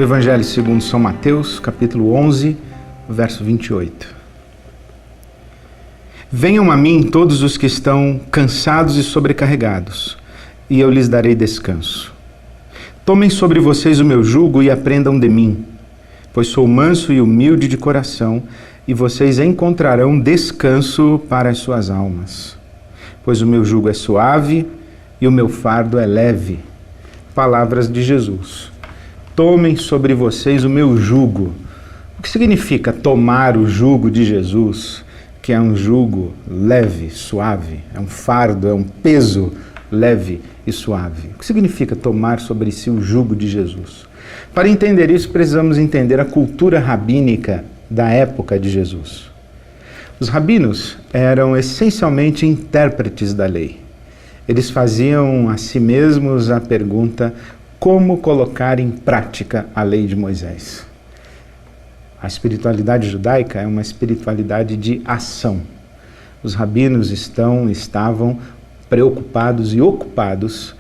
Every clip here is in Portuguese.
Evangelho segundo São Mateus, capítulo 11, verso 28. Venham a mim todos os que estão cansados e sobrecarregados, e eu lhes darei descanso. Tomem sobre vocês o meu jugo e aprendam de mim, pois sou manso e humilde de coração, e vocês encontrarão descanso para as suas almas. Pois o meu jugo é suave e o meu fardo é leve. Palavras de Jesus. Tomem sobre vocês o meu jugo. O que significa tomar o jugo de Jesus, que é um jugo leve, suave, é um fardo, é um peso leve e suave? O que significa tomar sobre si o jugo de Jesus? Para entender isso, precisamos entender a cultura rabínica da época de Jesus. Os rabinos eram essencialmente intérpretes da lei. Eles faziam a si mesmos a pergunta: como colocar em prática a lei de Moisés? A espiritualidade judaica é uma espiritualidade de ação. Os rabinos estavam preocupados e ocupados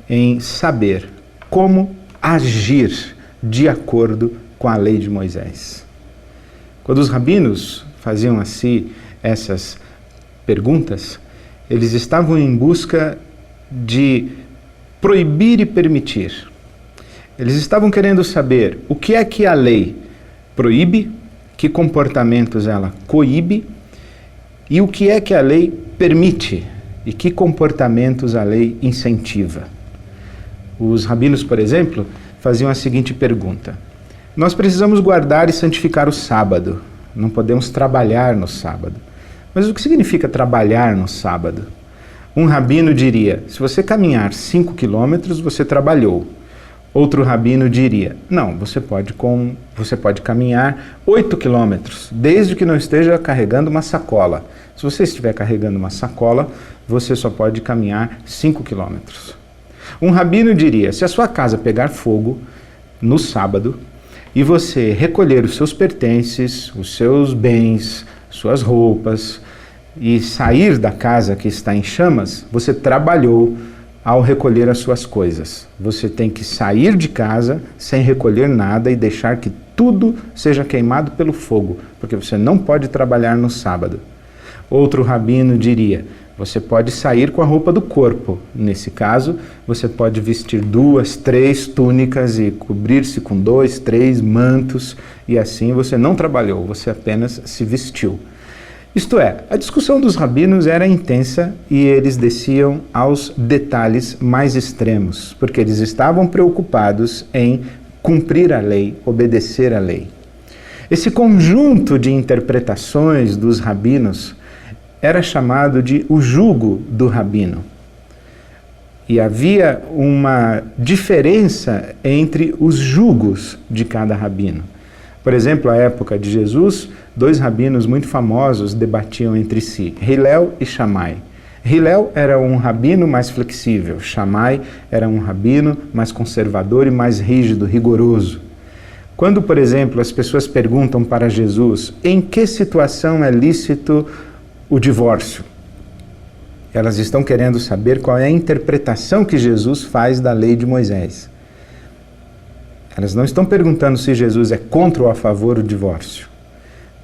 em saber como agir de acordo com a lei de Moisés. Quando os rabinos faziam a si essas perguntas, eles estavam em busca de proibir e permitir. Eles estavam querendo saber o que é que a lei proíbe, que comportamentos ela coíbe e o que é que a lei permite e que comportamentos a lei incentiva. Os rabinos, por exemplo, faziam a seguinte pergunta: nós precisamos guardar e santificar o sábado, não podemos trabalhar no sábado. Mas o que significa trabalhar no sábado? Um rabino diria: se você caminhar 5 quilômetros, você trabalhou. Outro rabino diria: não, você pode caminhar 8 quilômetros, desde que não esteja carregando uma sacola. Se você estiver carregando uma sacola, você só pode caminhar 5 quilômetros. Um rabino diria: se a sua casa pegar fogo no sábado e você recolher os seus pertences, os seus bens, suas roupas e sair da casa que está em chamas, você trabalhou ao recolher as suas coisas. Você tem que sair de casa sem recolher nada e deixar que tudo seja queimado pelo fogo, porque você não pode trabalhar no sábado. Outro rabino diria: você pode sair com a roupa do corpo. Nesse caso, você pode vestir 2, 3 túnicas e cobrir-se com 2, 3 mantos, e assim você não trabalhou, você apenas se vestiu. Isto é, a discussão dos rabinos era intensa e eles desciam aos detalhes mais extremos, porque eles estavam preocupados em cumprir a lei, obedecer à lei. Esse conjunto de interpretações dos rabinos era chamado de o jugo do rabino. E havia uma diferença entre os jugos de cada rabino. Por exemplo, à época de Jesus, 2 rabinos muito famosos debatiam entre si, Hillel e Shammai. Hillel era um rabino mais flexível, Shammai era um rabino mais conservador e mais rígido, rigoroso. Quando, por exemplo, as pessoas perguntam para Jesus em que situação é lícito o divórcio, elas estão querendo saber qual é a interpretação que Jesus faz da lei de Moisés. Elas não estão perguntando se Jesus é contra ou a favor do divórcio,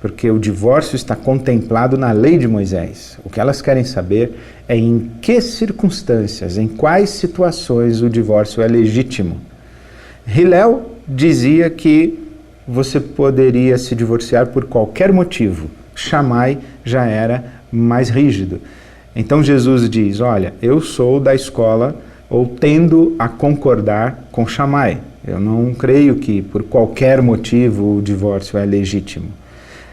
porque o divórcio está contemplado na lei de Moisés. O que elas querem saber é em que circunstâncias, em quais situações o divórcio é legítimo. Hillel dizia que você poderia se divorciar por qualquer motivo. Shammai já era mais rígido. Então Jesus diz: olha, eu sou da escola, ou tendo a concordar com Shammai. Eu não creio que por qualquer motivo o divórcio é legítimo.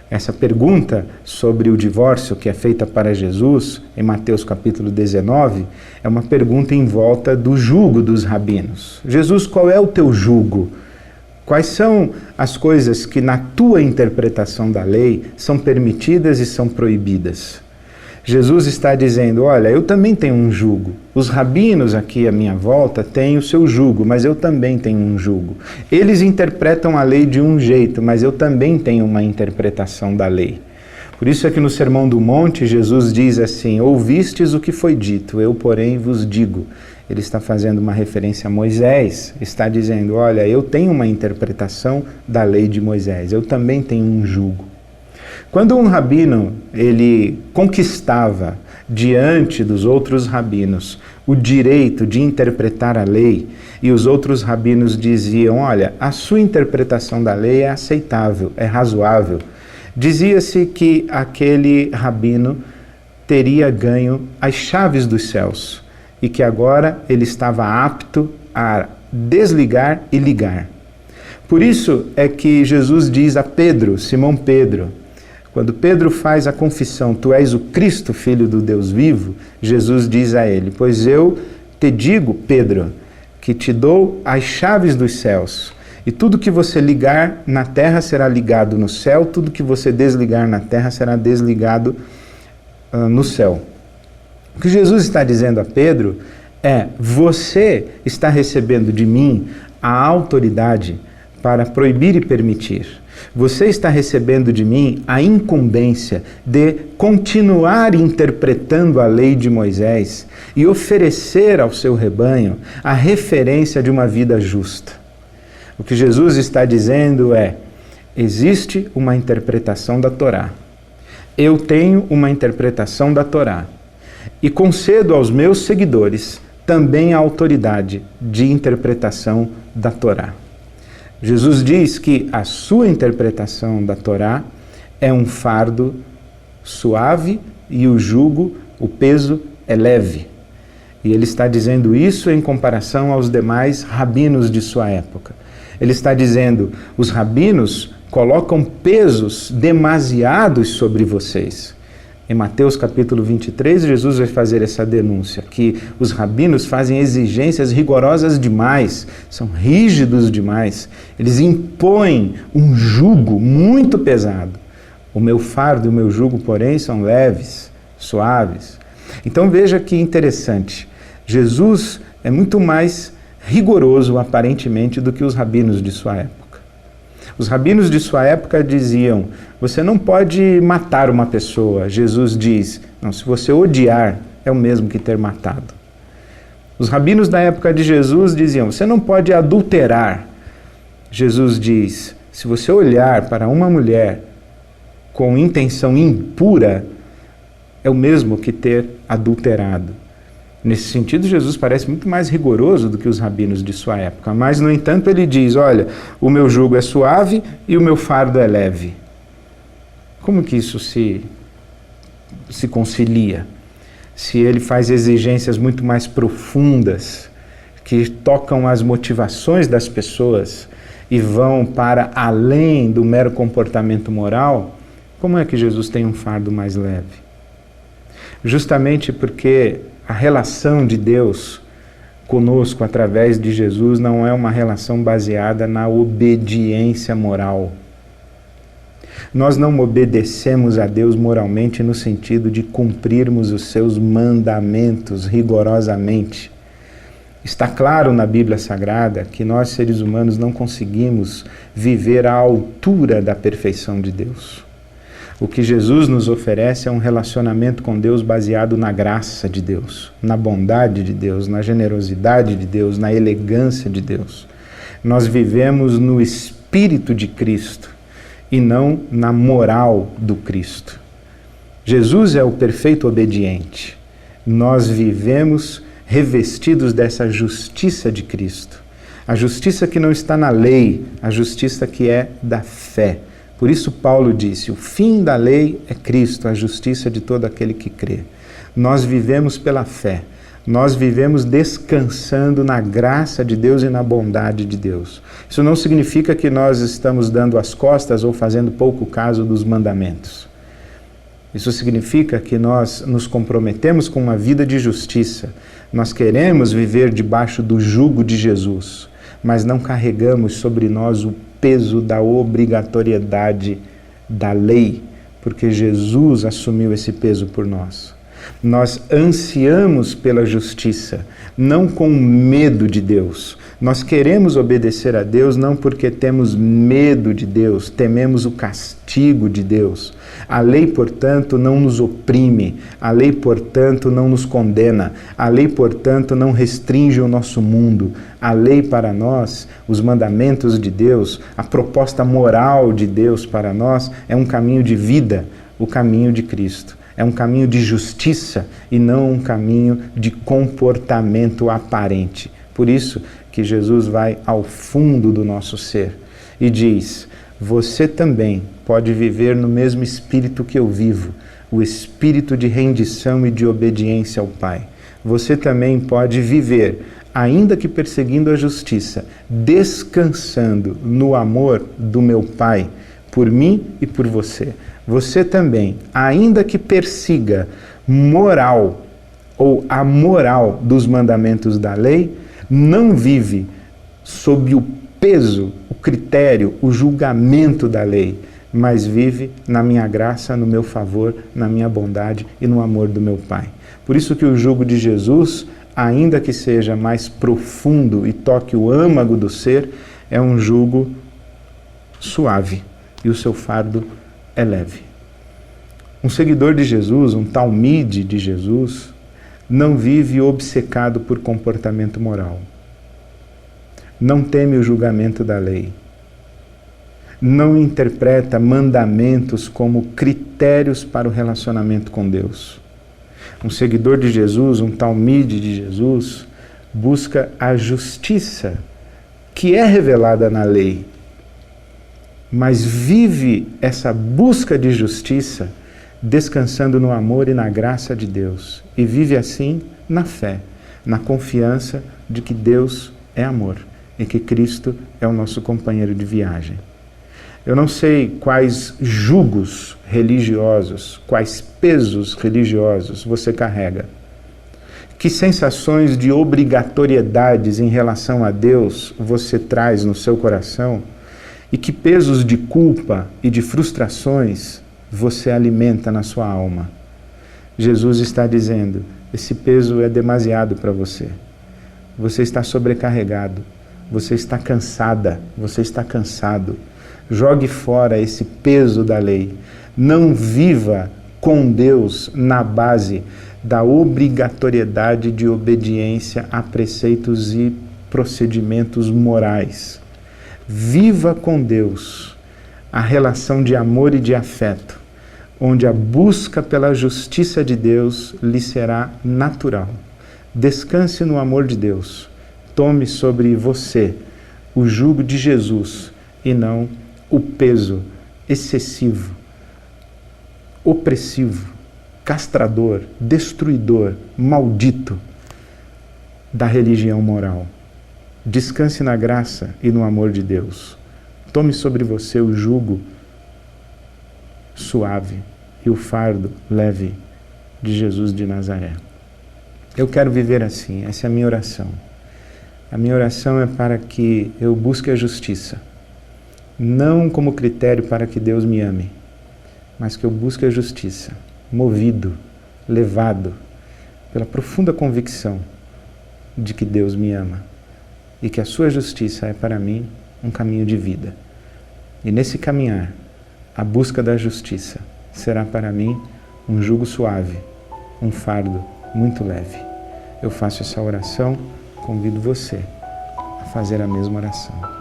Essa pergunta sobre o divórcio que é feita para Jesus, em Mateus capítulo 19, é uma pergunta em volta do jugo dos rabinos. Jesus, qual é o teu jugo? Quais são as coisas que na tua interpretação da lei são permitidas e são proibidas? Jesus está dizendo: olha, eu também tenho um jugo. Os rabinos aqui à minha volta têm o seu jugo, mas eu também tenho um jugo. Eles interpretam a lei de um jeito, mas eu também tenho uma interpretação da lei. Por isso é que no Sermão do Monte Jesus diz assim: ouvistes o que foi dito, eu porém vos digo. Ele está fazendo uma referência a Moisés, está dizendo, olha, eu tenho uma interpretação da lei de Moisés, eu também tenho um jugo. Quando um rabino, ele conquistava diante dos outros rabinos o direito de interpretar a lei, e os outros rabinos diziam, olha, a sua interpretação da lei é aceitável, é razoável, dizia-se que aquele rabino teria ganho as chaves dos céus e que agora ele estava apto a desligar e ligar. Por isso é que Jesus diz a Pedro, Simão Pedro, quando Pedro faz a confissão, tu és o Cristo, Filho do Deus vivo, Jesus diz a ele, pois eu te digo, Pedro, que te dou as chaves dos céus, e tudo que você ligar na terra será ligado no céu, tudo que você desligar na terra será desligado no céu. O que Jesus está dizendo a Pedro é, você está recebendo de mim a autoridade para proibir e permitir. Você está recebendo de mim a incumbência de continuar interpretando a lei de Moisés e oferecer ao seu rebanho a referência de uma vida justa. O que Jesus está dizendo é, existe uma interpretação da Torá. Eu tenho uma interpretação da Torá e concedo aos meus seguidores também a autoridade de interpretação da Torá. Jesus diz que a sua interpretação da Torá é um fardo suave e o jugo, o peso é leve. E ele está dizendo isso em comparação aos demais rabinos de sua época. Ele está dizendo, os rabinos colocam pesos demasiados sobre vocês. Em Mateus capítulo 23, Jesus vai fazer essa denúncia, que os rabinos fazem exigências rigorosas demais, são rígidos demais, eles impõem um jugo muito pesado. O meu fardo e o meu jugo, porém, são leves, suaves. Então veja que interessante, Jesus é muito mais rigoroso, aparentemente, do que os rabinos de sua época. Os rabinos de sua época diziam, você não pode matar uma pessoa. Jesus diz, não, se você odiar, é o mesmo que ter matado. Os rabinos da época de Jesus diziam, você não pode adulterar. Jesus diz, se você olhar para uma mulher com intenção impura, é o mesmo que ter adulterado. Nesse sentido, Jesus parece muito mais rigoroso do que os rabinos de sua época. Mas, no entanto, ele diz, olha, o meu jugo é suave e o meu fardo é leve. Como que isso se concilia? Se ele faz exigências muito mais profundas, que tocam as motivações das pessoas e vão para além do mero comportamento moral, como é que Jesus tem um fardo mais leve? Justamente porque a relação de Deus conosco através de Jesus não é uma relação baseada na obediência moral. Nós não obedecemos a Deus moralmente no sentido de cumprirmos os seus mandamentos rigorosamente. Está claro na Bíblia Sagrada que nós, seres humanos, não conseguimos viver à altura da perfeição de Deus. O que Jesus nos oferece é um relacionamento com Deus baseado na graça de Deus, na bondade de Deus, na generosidade de Deus, na elegância de Deus. Nós vivemos no Espírito de Cristo e não na moral do Cristo. Jesus é o perfeito obediente. Nós vivemos revestidos dessa justiça de Cristo. A justiça que não está na lei, a justiça que é da fé. Por isso Paulo disse, o fim da lei é Cristo, a justiça de todo aquele que crê. Nós vivemos pela fé, nós vivemos descansando na graça de Deus e na bondade de Deus. Isso não significa que nós estamos dando as costas ou fazendo pouco caso dos mandamentos. Isso significa que nós nos comprometemos com uma vida de justiça. Nós queremos viver debaixo do jugo de Jesus, mas não carregamos sobre nós o peso da obrigatoriedade da lei, porque Jesus assumiu esse peso por nós. Nós ansiamos pela justiça, não com medo de Deus, Nós queremos obedecer a Deus não porque temos medo de Deus, tememos o castigo de Deus. A lei, portanto, não nos oprime, a lei, portanto, não nos condena, a lei, portanto, não restringe o nosso mundo. A lei para nós, os mandamentos de Deus, a proposta moral de Deus para nós é um caminho de vida, o caminho de Cristo. É um caminho de justiça e não um caminho de comportamento aparente. Por isso que Jesus vai ao fundo do nosso ser e diz: você também pode viver no mesmo espírito que eu vivo, o espírito de rendição e de obediência ao Pai. Você também pode viver, ainda que perseguindo a justiça, descansando no amor do meu Pai, por mim e por você. Você também, ainda que persiga moral ou a moral dos mandamentos da lei, não vive sob o peso, o critério, o julgamento da lei, mas vive na minha graça, no meu favor, na minha bondade e no amor do meu Pai. Por isso que o jugo de Jesus, ainda que seja mais profundo e toque o âmago do ser, é um jugo suave e o seu fardo é leve. Um seguidor de Jesus, um talmide de Jesus, não vive obcecado por comportamento moral. Não teme o julgamento da lei. Não interpreta mandamentos como critérios para o relacionamento com Deus. Um seguidor de Jesus, um talmide de Jesus, busca a justiça que é revelada na lei, mas vive essa busca de justiça descansando no amor e na graça de Deus. E vive assim na fé, na confiança de que Deus é amor e que Cristo é o nosso companheiro de viagem. Eu não sei quais jugos religiosos, quais pesos religiosos você carrega. Que sensações de obrigatoriedades em relação a Deus você traz no seu coração e que pesos de culpa e de frustrações você alimenta na sua alma. Jesus está dizendo: esse peso é demasiado para você. Você está sobrecarregado, você está cansada, você está cansado. Jogue fora esse peso da lei. Não viva com Deus na base da obrigatoriedade de obediência a preceitos e procedimentos morais. Viva com Deus a relação de amor e de afeto, onde a busca pela justiça de Deus lhe será natural. Descanse no amor de Deus. Tome sobre você o jugo de Jesus e não o peso excessivo, opressivo, castrador, destruidor, maldito da religião moral. Descanse na graça e no amor de Deus. Tome sobre você o jugo suave e o fardo leve de Jesus de Nazaré. Eu quero viver assim, essa é a minha oração. A minha oração é para que eu busque a justiça, não como critério para que Deus me ame, mas que eu busque a justiça, movido, levado pela profunda convicção de que Deus me ama e que a sua justiça é para mim um caminho de vida. E nesse caminhar, a busca da justiça será para mim um jugo suave, um fardo muito leve. Eu faço essa oração, convido você a fazer a mesma oração.